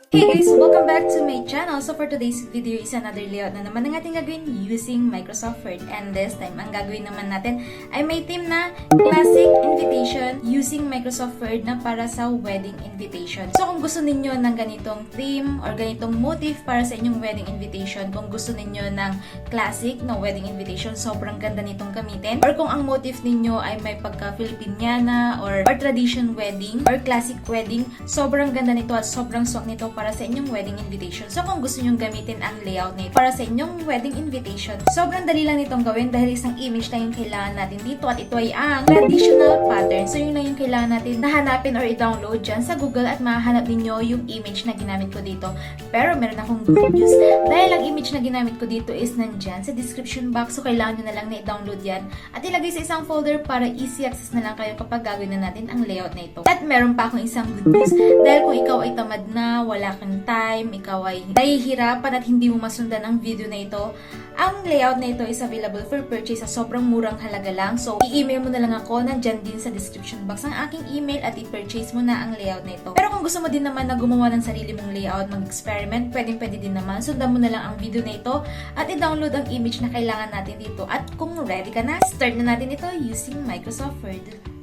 Hey guys! Welcome back to my channel. So for today's video is another layout na naman ang ating gagawin using Microsoft Word. And this time, ang gagawin naman natin ay may theme na classic invitation using Microsoft Word na para sa wedding invitation. So kung gusto ninyo ng ganitong theme or ganitong motif para sa inyong wedding invitation, kung gusto ninyo ng classic na wedding invitation, sobrang ganda nitong gamitin. Or kung ang motif ninyo ay may pagka-Filipiniana or tradition wedding or classic wedding, sobrang ganda nito at sobrang swak nito para sa inyong wedding invitation. So kung gusto nyong gamitin ang layout nito para sa inyong wedding invitation, sobrang dali lang nitong gawin dahil isang image lang yung kailangan natin dito at ito ay ang traditional pattern. So yun lang yung kailangan natin nahanapin or i-download dyan sa Google at mahanap ninyo yung image na ginamit ko dito. Pero meron akong good news dahil ang image na ginamit ko dito is nandyan sa description box. So kailangan nyo na lang na i-download yan at ilagay sa isang folder para easy access na lang kayo kapag gagawin na natin ang layout na ito. At meron pa akong isang good news dahil kung ikaw ay tamad na, wala kang time, ikaw ay nahihirapan at hindi mo masundan ang video na ito, ang layout na ito is available for purchase sa sobrang murang halaga lang. So, i-email mo na lang ako, nandyan din sa description box ang aking email at i-purchase mo na ang layout na ito. Pero kung gusto mo din naman na gumawa ng sarili mong layout, mag-experiment, pwede din naman. Sundan mo na lang ang video na ito at i-download ang image na kailangan natin dito. At kung ready ka na, start na natin ito using Microsoft Word.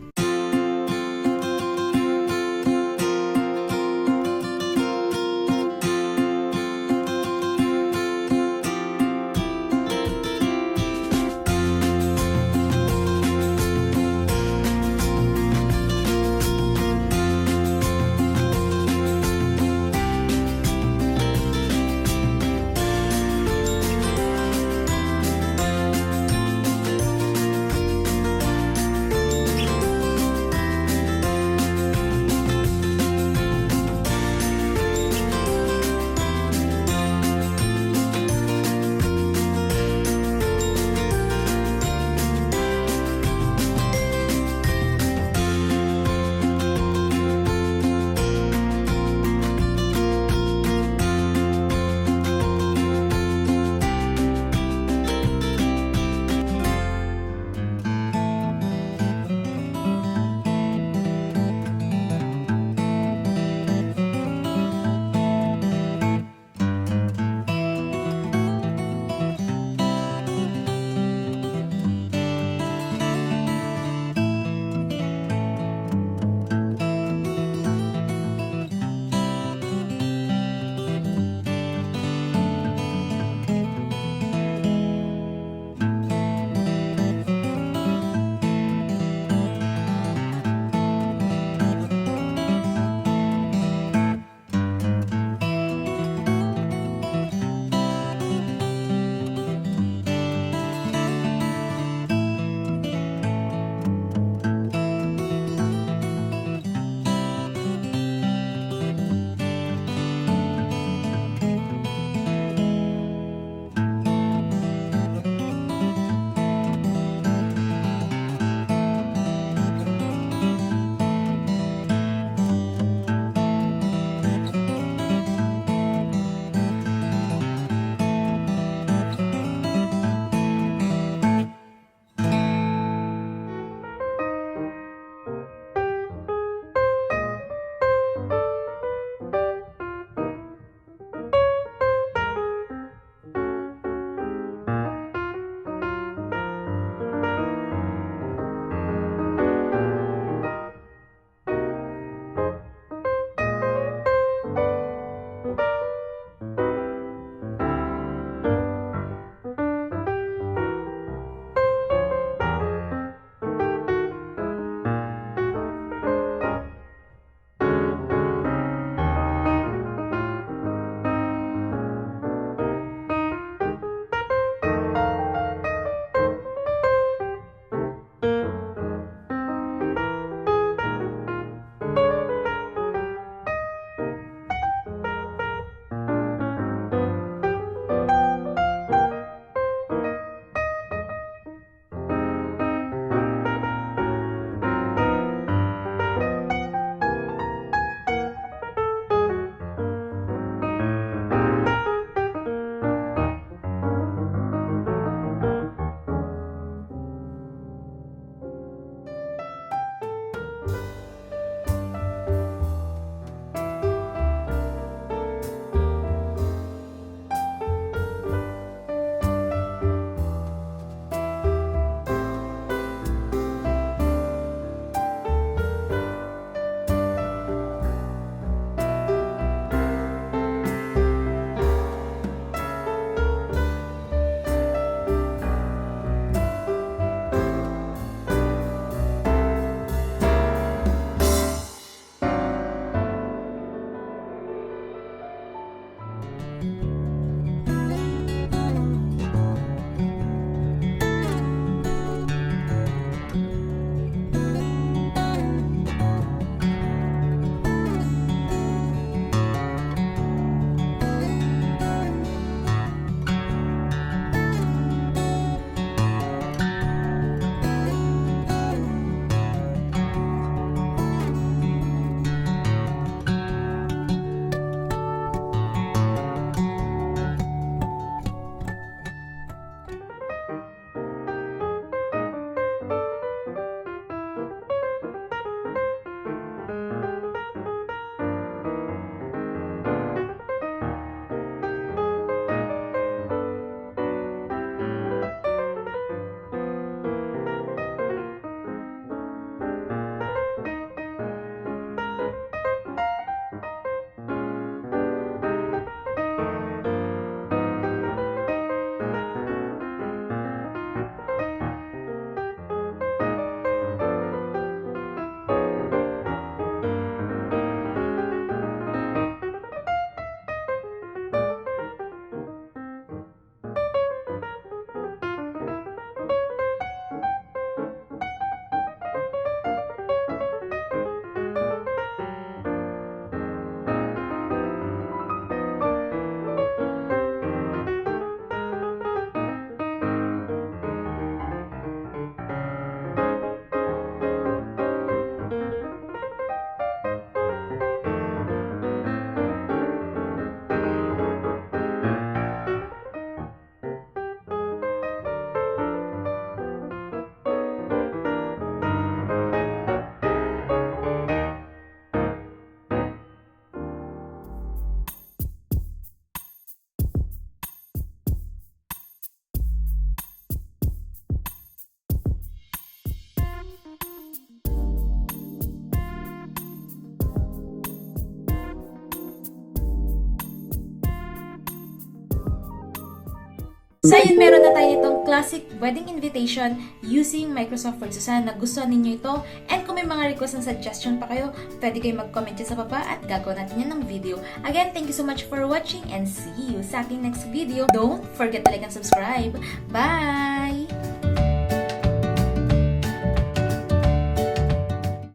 So, ayun, meron na tayo itong classic wedding invitation using Microsoft Word. So, sana nagustuhan ninyo ito. And kung may mga request and suggestion pa kayo, pwede kayo mag-comment dyan sa baba at gagawa natin yan ng video. Again, thank you so much for watching and see you sa ating next video. Don't forget to like and subscribe. Bye!